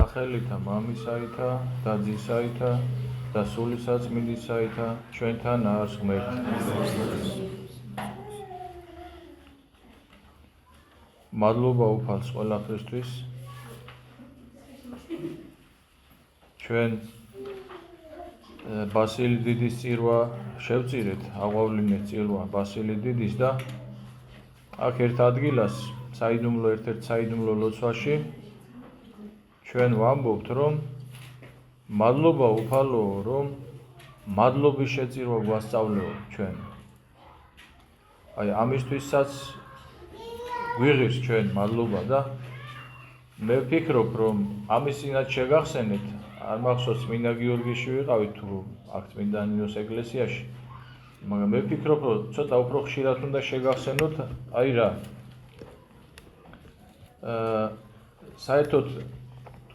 სახელითა მამისაითა და ძისაითა და სულისაწმინდისაითა ჩვენთან არის ღმერთი. მადლობა უფალს ყველაფრისთვის. ჩვენ ბასილი დიდის წირვა შევწირეთ, აღვავლინეთ წირვა ბასილი დიდის და აქ ერთ ადგილას ერთ-ერთ საიდუმლო ლოცვაში ჩვენ ვამბობთ, რომ მადლობა უფალოო, რომ მადლობის შეწირვა გვასწავლეო ჩვენ. აი ამისთვისაც გვიღირს ჩვენ მადლობა და მე ვფიქრობ, რომ ამისინაც შეგახსენეთ, არ მახსოვს წმინდა გიორგიში ვიყავით თუ აქ წმინდა ნინოს ეკლესიაში, მაგრამ მე ვფიქრობ, რომ ცოტა უფრო ხშირად უნდა შეგახსენოთ, აი რა. საერთოდ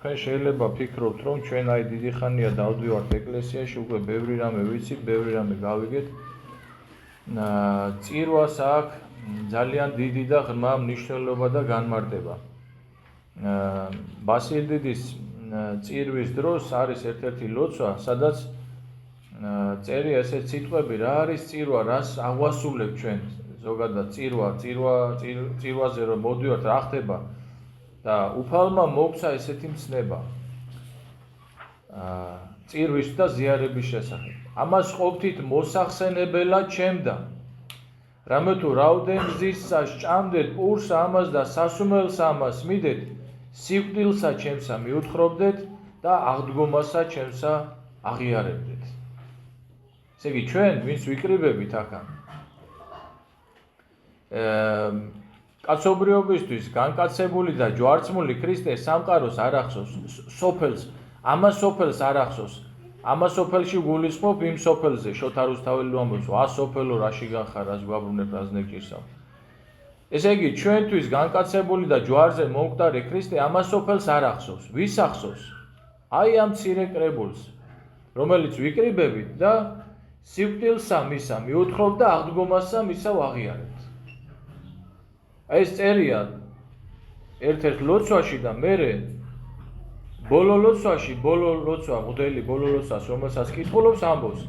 თქვენ შეიძლება ფიქრობთ, რომ ჩვენ აი დიდი ხანია დავდივართ ეკლესიაში, უკვე ბევრი რამე ვიცით, ბევრი რამე გავიგეთ. წირვას აქვს ძალიან დიდი და ღრმა მნიშვნელობა და განმარტება. ბასილი დიდის წირვის დროს არის ერთ-ერთი ლოცვა, სადაც წერია ესეთ სიტყვები, რა არის წირვა, რას აღვასრულებთ ჩვენ. ზოგადად წირვაზე რომ მოდივართ, რა ხდება და უფალმა მოგცა ესეთი მცნება წირვის და ზიარების შესახებ. ამას ყოფთით მოსახსენებელად ჩემდა. რამე თუ რაოდენ გზისა სჭამდეთ პურსა ამას და სასუმელსა ამას მიდეთ, სიკვდილსა ჩემსა მიუთხრობდეთ და აღდგომასა ჩემსა აღიარებდეთ. ესე იგი ჩვენ ვინც ვიკრიბებით აქან კაცობრიობისთვის განკაცებული და ჯვარცმული ქრისტე სამყაროს არ ახსოვს, სოფელს, ამას სოფელს არ ახსოვს. ამას სოფელში გულისხმობ იმ სოფელზე, შოთა რუსთაველი ამბობს, სოფელო რაში განხარ, რას გვაბრუნებ, რას ნეგჭირსავ. ესე იგი, ჩვენთვის განკაცებული და ჯვარზე მომკვდარი ქრისტე ამას სოფელს არ ახსოვს. ვის ახსოვს? აი ამ მცირე კრებულს, რომელიც ვიკრიბებით და სიკვდილსა მისა მიუთხრობ და აღდგომასა მისა ვაღიარებთ. ეს წერია ერთ-ერთ ლოცვაში და მერე ბოლო ლოცვა, მღვდელი ბოლო ლოცვას, რომელსაც კითხულობს, ამბობს: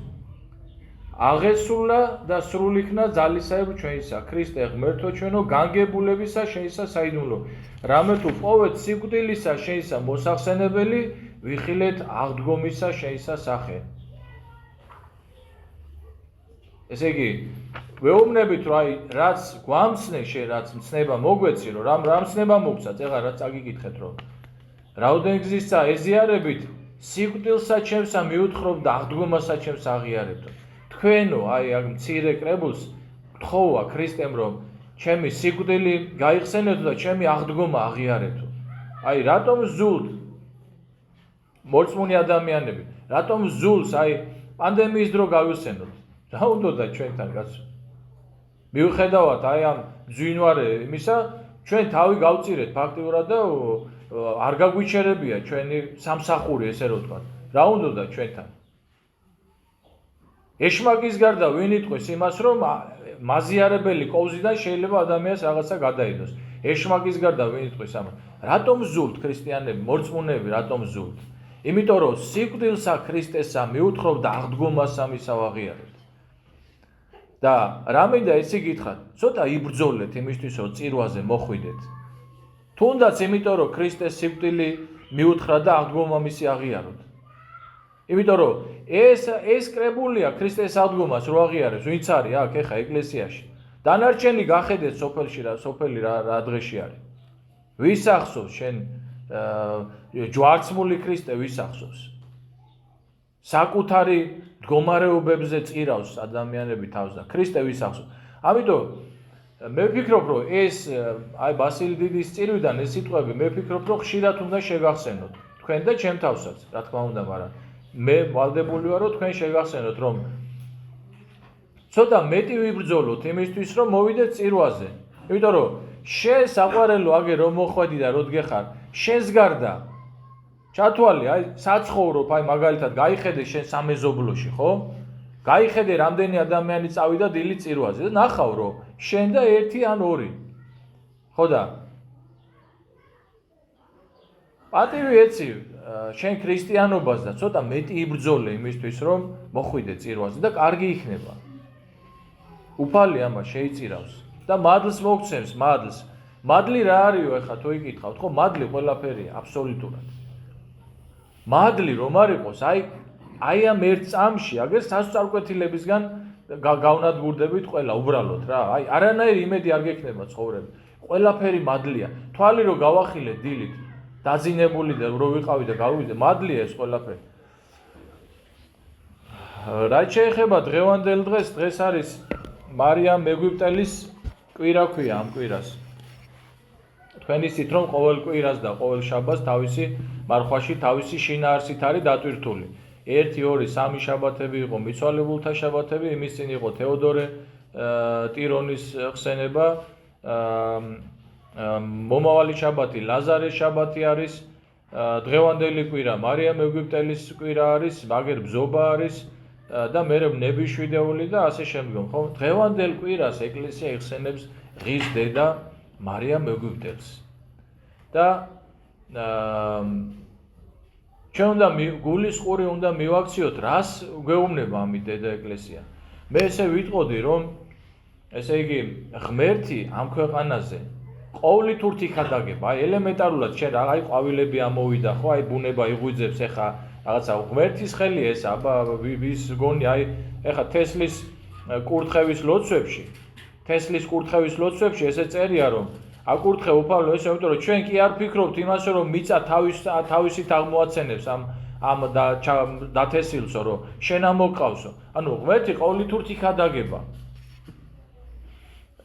აღესრულა და სრულ იქნა ძალისაებ ჩვენისა, ქრისტე ღმერთო ჩვენო, განგებულებისა შენისა საიდუმლო. რამე თუ პოვეთ სიკვდილისა შენისა მოსახსენებელი, ვიხილეთ აღდგომისა შენისა სახე. ესე იგი, ვეუბნებით, რომ აი რაც გვამცნე შენ, რაც მცნება მოგვეცი, რომ რა მცნება მოგცათ, ეხლა რაც წაგიკითხეთ, რომ რაოდენ გზისა ეზიარებით, სიკვდილსა ჩემსა მიუთხრობ და აღდგომასა ჩემსა აღიარებდო. თქვენო, აი აქ მცირე კრებულს გთხოვა ქრისტემ, რომ ჩემი სიკვდილი გაიხსენეთო და ჩემი აღდგომა აღიარეთო. აი რატომ ზულთ მორწმუნე ადამიანები, რატომ ზულს აი პანდემიის დრო გავიხსენოთ. რა უნდოდა ჩვენთან კაცო? მიუხედავად აი ამ ძვინვარე იმისა, ჩვენ თავი გავწირეთ ფაქტიურად და არ გაგვიჩერებია ჩვენი სამსახური, ესე რომ ვთქვა. რა უნდოდა ჩვენთან? ეშმაკის გარდა ვინ იტყვის იმას, რომ მაზიარებელი კოვზიდან შეიძლება ადამიანს რაღაცა გადაიდოს. ეშმაკის გარდა ვინ იტყვის ამას? რატომ ზულთ ქრისტიანები, მორწმუნეები, რატომ ზულთ? იმიტომ რომ სიკვდილსა ქრისტესა მიუთხრობ და აღდგომასა მისა ვაღიარებთ. და რამედა ესე გითხრათ, ცოტა იბრძოლეთ იმისთვის, რომ წირვაზე მოხვიდეთ. თუნდაც იმიტომ, რომ ქრისტეს სიკვდილი მიუთხრა და აღდგომა მისი აღიაროთ. იმიტომ, რომ ეს კრებულია ქრისტეს აღდგომას რო აღიარებს, ვინც არის აქ ეხა ეკლესიაში. დანარჩენი გახედეთ სოფელი რა დღეში არის. ვის ახსოვს შენ ჯვარცმული ქრისტე ვის ახსოვს? საკუთარი მდგომარეობებზე წირავს ადამიანები თავს და ქრისტე ვის ახსოვს? ამიტომ მე ვფიქრობ, რომ ეს აი ბასილი დიდის წირვიდან ეს სიტყვები მე ვფიქრობ, რომ ხშირად უნდა შეგახსენოთ. თქვენ და ჩემ თავსაც, რა თქმა უნდა, მაგრამ მე ვალდებული ვარ, რომ თქვენ შეგახსენოთ, რომ ცოტა მეტი ვიბრძოლოთ იმისთვის, რომ მოვიდეთ წირვაზე. იმიტომ რომ შენ საყვარელო აგერ რომ მოხვედი და როდ გეხარ, შენს გარდა ჩათვალე, აი საცხოვრობ, აი მაგალითად გაიხედე შენ სამეზობლოში, ხო? გაიხედე რამდენი ადამიანი წავიდა დილით წირვაზე და ნახავ, რომ შენ და ერთი ან ორი. ხო და პატივი ეცი, შენ ქრისტიანობას და ცოტა მეტი იბრძოლე იმისთვის რომ მოხვიდე წირვაზე და კარგი იქნება. უფალი ამას შეიწირავს და მადლს მოგცემს მადლს. მადლი რა არისო ეხლა თუ იკითხავთ ხო მადლი ყველაფერია აბსოლუტურად. მადლი რომ არ იყოს აი ამ ერთ წამში აგერ სასწაულკვეთილებისგან გავნადგურდებით ყველა უბრალოდ რა აი არანაირი იმედი არ გექნება ცხოვრება. ყველაფერი მადლია. თვალი რო გავახილე დილით დაძინებული და რო ვიყავი და გავივიდე მადლია ეს ყველაფერი. რაც შეეხება დღევანდელ დღეს არის მარიამ მეგვიპტელის კვირა ქვია ამ კვირას. თქვენ იცით რომ ყოველ კვირას და ყოველ შაბათს თავისი მარხვაში თავისი შინაარსით არის დატვირთული. 1, 2, 3 შაბათები იყო მიცვალებულთა შაბათები, იმის წინ იყო თეოდორე ტირონის ხსენება, მომავალი შაბათი ლაზარეს შაბათი არის, დღევანდელი კვირა მარიამ მეგვიპტელის კვირა არის, მაგერ ბზობა არის და მერე ნებიშვიდეული და ასე შემდგომ. ხო, დღევანდელ კვირას ეკლესია იხსენებს ღირს დედა მარიამ მეგვიპტელს. და ჩვენ უნდა გულისყური უნდა მივაქციოთ, რას გვეუბნება ამით დედა ეკლესია. მე ესე ვიტყოდი, რომ ესე იგი ღმერთი ამ ქვეყანაზე ყოვლით ურთიქადაგება, აი ელემენტარულად შენ აი ყვავილები ამოვიდა, ხო, აი ბუნება იღვიძებს ეხა რაღაცა ღმერთის ხელი ეს აბა ვის გონი აი ეხა თესლის კურთხევის ლოცვებში ესე წერია რომ აკურთხე უფალო ესე იმიტომ რომ ჩვენ კი არ ფიქრობთ იმასე რომ მიწა თავისით აღმოაცენებს ამ დათესილსო რომ შენ ამოყავსო. ანუ ღმერთი ყოვლით ურთიქადაგება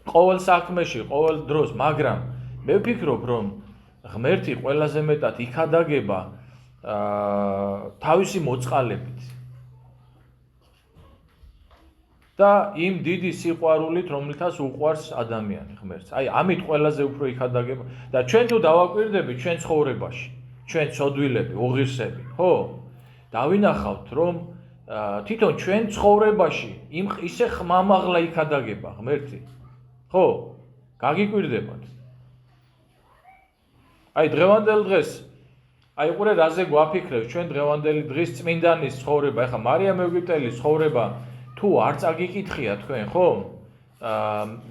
ყოველ საქმეში, ყოველ დროს, მაგრამ მე ვფიქრობ, რომ ღმერთი ყველაზე მეტად იქადაგება თავისი მოწყალებით და იმ დიდი სიყვარულით, რომლითაც უყვარს ადამიანი ღმერთს. აი, ამით ყველაზე უფრო იქადაგება და ჩვენ თუ დავაკვირდებით ჩვენ ცხოვრებაში, ჩვენ ცოდვილები, უღირსები, ხო? დავინახავთ, რომ თვითონ ჩვენ ცხოვრებაში ისე ხმამაღლა იქადაგება ღმერთი. ხო, გაგიკვირდებათ. აი დღევანდელ დღეს, აი ყურე რაზე გვაფიქრებს ჩვენ დღევანდელი დღის წმინდანის ცხოვრება, ეხლა მარიამ მეგვიპტელის ცხოვრება თუ არ წაგიკითხია თქვენ, ხო?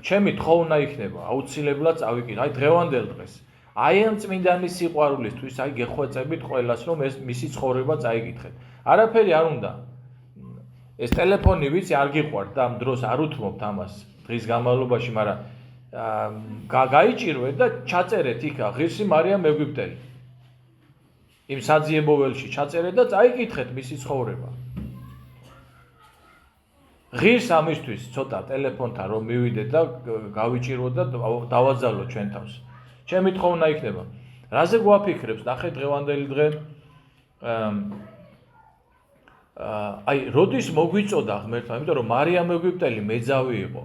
ჩემი თხოვნა იქნება, აუცილებლად წავიკითხე. აი დღევანდელ დღეს. აი ამ წმინდანის სიყვარულისთვის, აი გეხვეწებით ყველას, რომ ეს მისი ცხოვრება წაიკითხეთ. არაფერი არ უნდა. ეს ტელეფონი ვიცი არ გიყვართ და ამ დროს არ უთმობთ ამას. დღის განმავლობაში, მაგრამ გაიჭირვეთ და ჩაწერეთ იქა ღირსი მარიამ მეგვიპტელი. იმ საძიებო ველში ჩაწერეთ და წაიკითხეთ მისი ცხოვრება. ღირს ამისთვის ცოტა ტელეფონთან რომ მივიდეთ და გავიჭირვოთ და დავაძალოთ ჩვენ თავს. ჩემი თხოვნა იქნება. რაზე გვაფიქრებს ნახეთ დღევანდელი დღე? აი, როდის მოგვიწოდა ღმერთმა, იმიტომ რომ მარიამ მეგვიპტელი მეძავი იყო.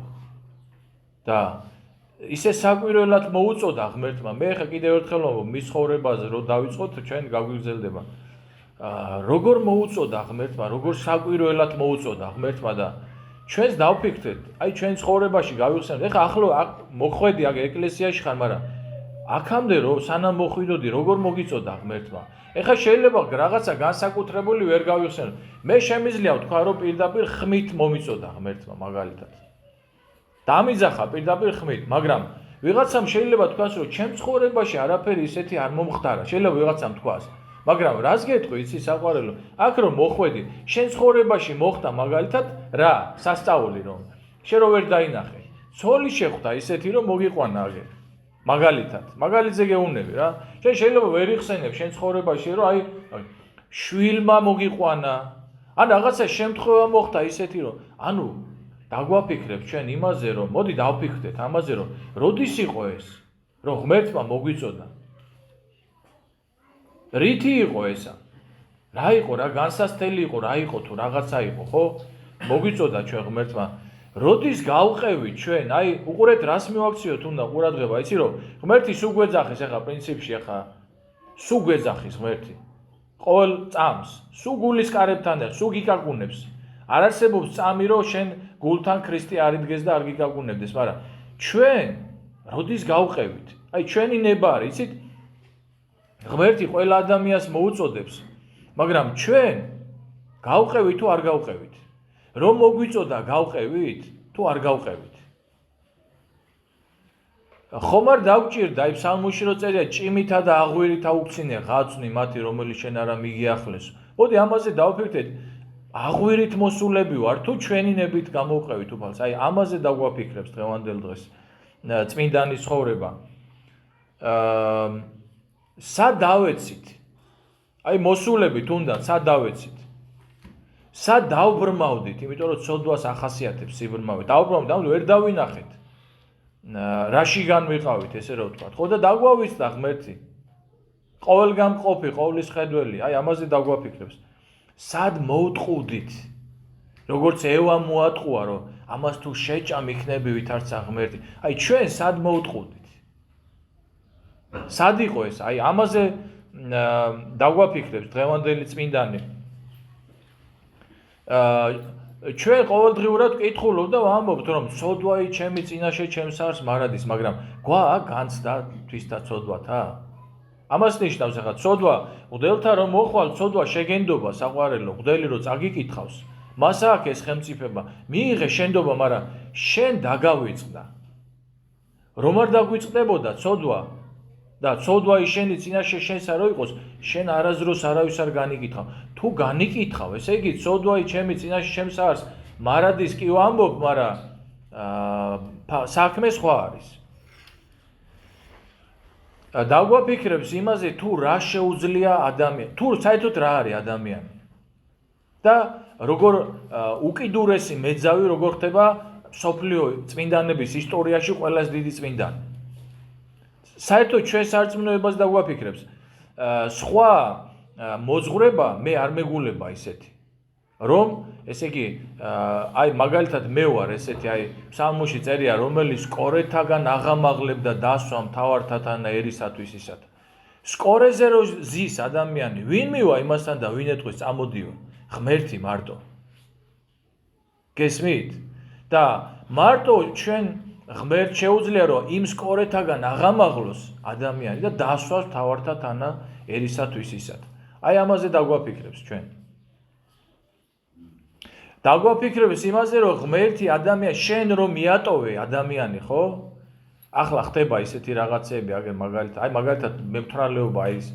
და ისე საკვირველად მოუწოდა ღმერთმა. მე ხა კიდევ ერთხელ მის ცხოვრებაზე რო დავიწყოთ, ჩვენ გაგვიგრძელდება. როგორ მოუწოდა ღმერთმა, როგორ საკვირველად მოუწოდა ღმერთმა და ჩვენს დავფიქრეთ, აი ჩვენ ცხოვრებაში გავიხსენებთ. ეხლა ახლო მოხვედი აქ ეკლესიაში ხარ, მაგრამ აქამდე რომ სანამ მოხვიდოდი, როგორ მოგიწოდა ღმერთმა. ეხლა შეიძლება რაღაცა განსაკუთრებული ვერ გავიხსენებ. მე შემიძლია ვთქვა, რომ პირდაპირ ხმით მომიწოდა ღმერთმა მაგალითად. დამიძახა პირდაპირ ხმით, მაგრამ ვიღაცამ შეიძლება თქვას, რომ ჩემ ცხოვრებაში არაფერი ისეთი არ მომხდარა. შეიძლება ვიღაცამ თქვას, მაგრამ რას გეტყვი, იცი საყვარელო? აქ რომ მოხვედი, შენ ცხოვრებაში მოხდა მაგალითად რა, სასწაული რომ შენ რო ვერ დაინახე. ცოლი შეხვდა ისეთი რომ მოგიყვანა აგერ. მაგალითად, მაგალითზე გეუნები რა. შენ შეიძლება ვერ იხსენებ შენ ცხოვრებაში რომ აი შვილმა მოგიყვანა. ან რაღაცა შემთხვევა მოხდა ისეთი რომ ანუ დაგვაფიქრებ ჩვენ იმაზე რომ მოდი დავფიქრდეთ ამაზე რომ როდის იყო ეს რომ ღმერთმა მოგვიწოდა რითი იყო ესა რა იყო რა განსასწრელი იყო რა იყო თუ რაღაცა იყო ხო მოგვიწოდა ჩვენ ღმერთმა როდის გავყევით ჩვენ აი უყურეთ რას მივაქციოთ უნდა ყურადღება იცი რომ ღმერთი სულ გვეძახის ახლა პრინციპში ახლა სულ გვეძახის ღმერთი ყოველ წამს სულ გულის კარებთან და სულ გიკაკუნებს არ არსებობს წამი რომ შენ გულთან ქრისტე არ იდგეს და არ გიკაკუნებდეს მაგრამ ჩვენ როდის გავყევით აი ჩვენი ნება არის იცით ღმერთი ყველა ადამიანს მოუწოდებს, მაგრამ ჩვენ გავყევით თუ არ გავყევით? რომ მოგვიწოდა გავყევით თუ არ გავყევით? ხომ არ დაგვჭირდა აი ფსალმუში რო წერია ჭიმითა და აღვირითა უქცინე ღაცვნი მათი რომელიც შენ არა მიგიახლეს. მოდი ამაზე დავფიქრდეთ, აღვირით მოსულები ვარ თუ ჩვენინებით გამოვყევით უფალს? აი ამაზე დაგვაფიქრებს დღევანდელ დღეს წმინდანის ცხოვრება. სად დავეცით? აი მოსულები თუნდაც სად დავეცით? სად დავბრმავდით? იმიტომ რომ ცოდვას ახასიათებს სიბრმავე. დავბრმავდით, ამ ვერ დავინახეთ. რაში განვიყავით, ესე რომ ვთქვათ. ხო და დაგვავიცდა ღმერთი. ყოველგამყოფი, ყოვლის ხედველი, აი ამაზე დაგვაფიქრებს. სად მოუტყუდით? როგორც ევამ მოატყუა, რომ ამას თუ შეჭამ იქნები ვითარცა ღმერთი. აი ჩვენ სად მოუტყუდით? სად იყო ეს? აი ამაზე დაგვაფიქრებს დღევანდელი წმინდანი. ჩვენ ყოველდღიურად ვკითხულობ და ვამბობთ, რომ ცოდვაი ჩემი წინაშე ჩემს არს მარადის, მაგრამ გვაა განცდა თვისთა ცოდვათა? ამას ნიშნავს ახლა ცოდვა, მღვდელთან რომ მოხვალ, ცოდვა შეგენდობა საყვარელო, მღვდელი რო წაგიკითხავს, მას აქვს ეს ხელმწიფება, მიიღე შენდობა, მაგრამ შენ დაგავიწყდა. რომ არ დაგვიწყდებოდა ცოდვა და ცოდვაი შენი წინაშე შენს არ იყოს, შენ არაზროს არავის არ განიკითხავ. თუ განიკითხავ, ესე იგი ცოდვაი ჩემი წინაშე ჩემს არს მარადის კი ვამბობ, მაგრამ საქმე სხვა არის. დაგვაფიქრებს იმაზე თუ რა შეუძლია ადამიანი, თუ საერთოდ რა არის ადამიანი. და როგორ უკიდურესი მეძავი როგორ ხდება სოფლიო წმინდანების ისტორიაში ყველაზე დიდი წმინდანი. საერთოდ ჩვენ სარწმუნოებას დაგვაფიქრებს. სხვა მოძღვრება მე არ მეგულება ისეთი. რომ ესე იგი აი მაგალითად მე ვარ ესეთი აი ფსალმუში წერია რომელიც სკორეთაგან აღამაღლებდა დასვა მთავართათან ერისათვის ისათა. სკორეზე რო ზის ადამიანი ვინ მივა იმასთან და ვინ ეთქვის წამოდიო? ღმერთი მარტო. გესმით? და მარტო ჩვენ ღმერთ შეუძლია რომ იმ სკორეთაგან აღამაღლოს ადამიანი და დასვას მთავართათან ერისათვის ისათა. აი ამაზე დაგვაფიქრებს ჩვენ. დაგვაფიქრებს იმაზე რომ ღმერთი ადამიანი შენ რომ მიატოვე ადამიანი ხო? ახლა ხდება ისეთი რაღაცები, აგერ მაგალითად მემთვრალეობა ის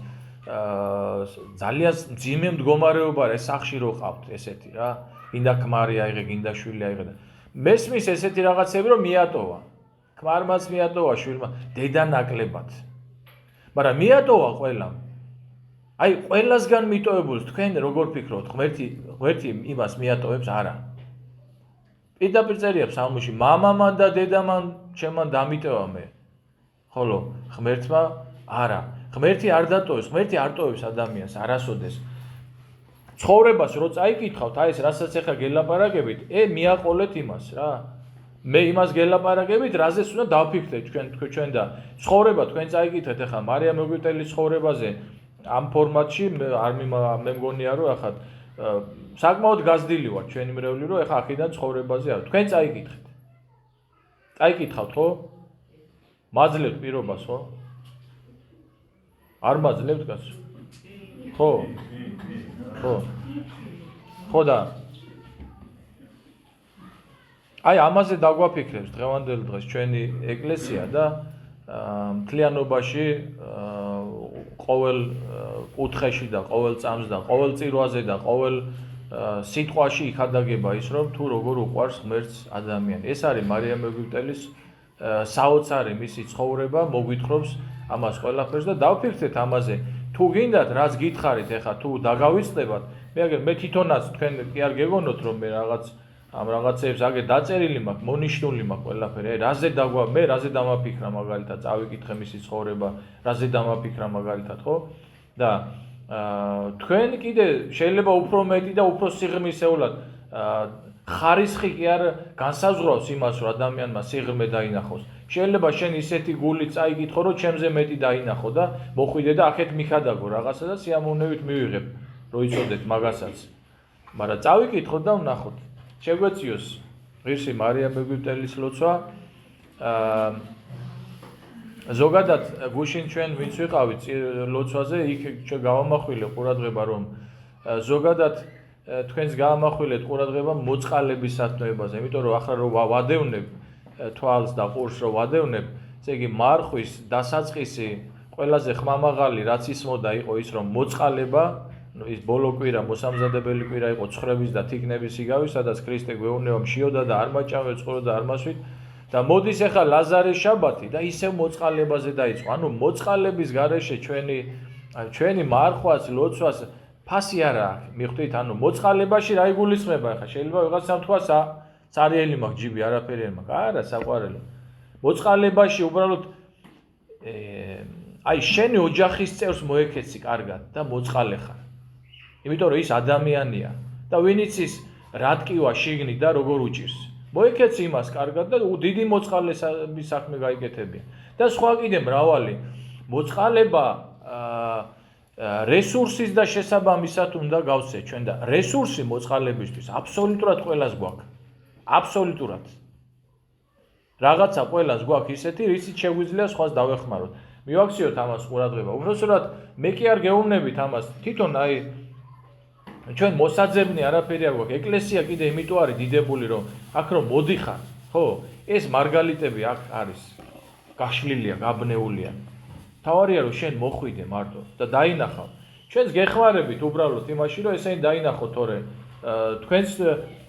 ძალიან მძიმე მდგომარეობა ეს სახში რო ყავთ ესეთი რა. გინდა ქმარი აიღე, გინდა შვილი აიღე და მესმის ესეთი რაღაცები რომ მიატოვა. ქმარმაც მიატოვა, შვილმა, დედა ნაკლებად. მაგრამ მიატოვა ყველამ. აი ყველასგან მიტოვებულს თქვენ როგორ ფიქრობთ? ღმერთი იმას მიატოვებს არა. პირდაპირ წერია ფსალმუში, მამამან და დედამან ჩემან დამიტოვა მე. ხოლო ღმერთმა არა. ღმერთი არ დატოვებს, ღმერთი არ ტოვებს ადამიანს არასოდეს. ცხოვრებას რო წაიკითხავთ, აი ეს რასაც ახლა გელაპარაკებით, მიაყოლეთ იმას რა. მე იმას გელაპარაკებით, რაზეც უნდა დავფიქრდეთ ჩვენ და ცხოვრება თქვენ წაიკითხეთ ახლა მარიამ მოგვიტელის ცხოვრებაზე ამ ფორმატში არ მე მგონია რომ ახლა საკმაოდ გაზრდილი ვარ ჩვენი მრევლი რომ ახლა აქედან ცხოვრებაზე არ თქვენ წაიკითხეთ. წაიკითხავთ ხო? მაძლევთ პირობას ხო? არ მაძლევთ კაცო? ხო? ხო. ხო და აი ამაზე დაგვაფიქრებს დღევანდელ დღეს ჩვენი ეკლესია და მთლიანობაში ყოველ კუთხეში და ყოველ წამს და ყოველ წირვაზე და ყოველ სიტყვაში იქადაგება ის რომ თუ როგორ უყვარს ღმერთს ადამიანი. ეს არის მარიამ ეგვიპტელის საოცარი მისი ცხოვრება, მოგვითხრობს ამას ყველაფერს და დავფიქრდეთ ამაზე. თუ გინდათ რაც გითხარით ახლა თუ დაგავიწყდებათ, მე თვითონაც თქვენ კი არ გეგონოთ რომ მე ამ რაღაცებს აგერ დაწერილი მაქვს, მონიშნული მაქვს ყველაფერი. მე რაზე დამაფიქრა მაგალითად, წავიკითხე მისი ცხოვრება, რაზე დამაფიქრა მაგალითად, ხო? და თქვენ კიდე შეიძლება უფრო მეტი და უფრო სიღრმისეულად ხარისხი კი არ განსაზღვრავს იმას, რომ ადამიანმა სიღრმე დაინახოს. შეიძლება შენ ისეთი გული წაიკითხო, რომ ჩემზე მეტი დაინახო და მოხვიდე და აქეთ მიხადაგო რაღაცა და სიამოვნებით მივიღებ, რომ იცოდეთ მაგასაც. მაგრამ წავიკითხოთ და ვნახოთ. შეგვეციოს ღირსი მარიამ ეგვიპტელის ლოცვა ზოგადად გუშინ ჩვენ ვინც ვიყავით ლოცვაზე, იქ ჩვენ გავამახვილე ყურადღება, რომ ზოგადად თქვენს გაამახვილეთ ყურადღება მოწყალების სათნოებაზე, იმიტომ რომ ახლა რომ ვადევნებ თვალს და ყურს რომ ვადევნებ, ესე იგი მარხვის დასაწყისი ყველაზე ხმამაღალი რაც ისმოდა იყო ის რომ მოწყალება, ის ბოლო კვირა მოსამზადებელი კვირა იყო ცხრების და თիկნების იგავი, სადაც ქრისტე გვეუბნება მშიოდა და არ მაჭამე წყურო და არ მასვით და მოდის ახლა ლაზარის შაბათი და ისევ მოწყალებაზე დაიწყო. ანუ მოწყალების გარეშე ჩვენი მარხვას, ლოცვას ფასი არა აქვს. მიხვდით, ანუ მოწყალებაში რა იგულისხმება ახლა? შეიძლება ვიღაცამ თქვა цаრიელი მაქვს ჯიბი, არაფერი არ მაქვს. არა, საყვარელი. მოწყალებაში უბრალოდ აი შენი ოჯახის წევრს მოეკეცი კარგად და მოწყალე ხარ. იმიტომ რომ ის ადამიანია და ვინიც ის რა ტკივა შიგნით და როგორ უჭირს. მოეკეცი იმას კარგად და დიდი მოწყალების საქმე გაიკეთებია. და სხვა კიდე მრავალი მოწყალება რესურსის და შესაბამისად უნდა გავცე ჩვენ და რესურსი მოწყალებისთვის აბსოლუტურად ყველას გვაქვს. აბსოლუტურად. რაღაცა ყველას გვაქვს ისეთი, რისით შეგვიძლია სხვას დავეხმაროთ. მივაქციოთ ამას ყურადღება. უბრალოდ მე კი არ გეუბნებით ამას. თვითონ აი ჩვენ მოსაძებნი არაფერი არ გვაქვს. ეკლესია კიდე იმიტომ არის დიდებული, რომ აქ რომ მოდიხარ, ხო? ეს მარგალიტები აქ არის. გაშლილია, გაბნეულია. თავარია რომ შენ მოხვიდე მარტო და დაინახავ. ჩვენს გეხმარებით უბრალოდ იმაში, რომ ესენი დაინახოთ, თორე თქვენს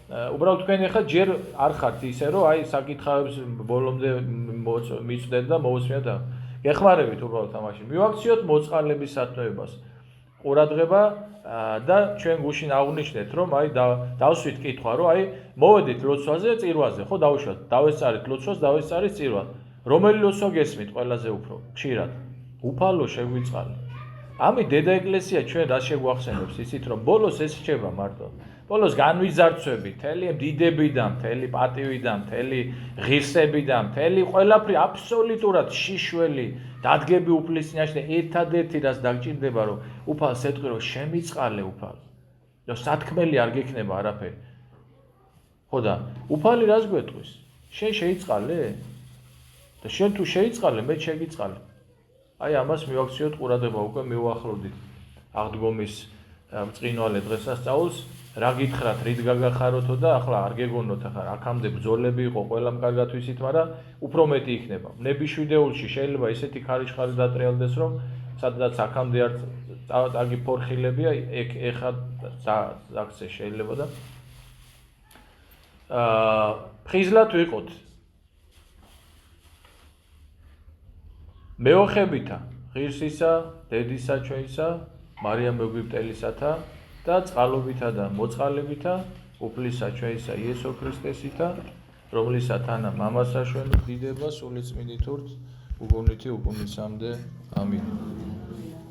უბრალოდ თქვენ ახლა ჯერ არ ხართ ისე, რომ აი საკითხავებს ბოლომდე მიწვდეთ და მოусმენთ. გეხმარებით უბრალოდ ამაში. მივაქციოთ მოწყალების სათნოებას. ყურადღება და ჩვენ გუშინ აღვნიშნეთ, რომ აი დავსვით კითხვა, რომ აი მოვედით ლოცვაზე, წირვაზე, ხო დავუშვათ, დავესწარით ლოცვას, დავესწარით წირვას. რომელი ლოცვა გესმით ყველაზე უფრო ხშირად? უფალო შეგვიწყალე. ამით დედა ეკლესია ჩვენ რა შეგვახსენებს ისიც, რომ ბოლოს ეს რჩება მარტო. ბოლოს განვიძარცვები, მთელი დიდებიდან, მთელი პატივიდან, მთელი ღირსებიდან, მთელი ყველაფერი აბსოლუტურად შიშველი დადგები უფლის წინაშე და ერთადერთი რაც დაგჭირდება, რომ უფალს ეთქვი, რომ შემიწყალე უფალს. და სათქმელი არ გექნება არაფერი. ხო და უფალი რას გვეტყვის? შენ შეიწყალე? და შენ თუ შეიწყალე, მე შეგიწყალე. აი ამას მივაქციოთ ყურადღება, უკვე მივუახლოვდით აღდგომის ბრწყინვალე დღესასწაულს. რა გითხრათ, რით გაგახაროთო და ახლა არ გეგონოთ ახლა აქამდე ბრძოლები იყო, ყველამ კარგად ვიცით, მაგრამ უფრო მეტი იქნება. ნებიშვიდეულში შეიძლება ესეთი ქარიშხალი დატრიალდეს, რომ სადაც აქამდე არ წაგი ფორხილებია, ეხა აქცე შეიძლება და ხიზლად ვიყოთ. მეოხებითა, ღირსისა, დედისა ჩვენისა, მარიამ ეგვიპტელისათა და წყალობითა და მოწყალებითა, უფლისა ჩვენისა იესო ქრისტესითა, რომლისა თანა მამასაშვენო დიდება სული წმინდით ურთ, უგონითი უკუნისამდე. ამინ.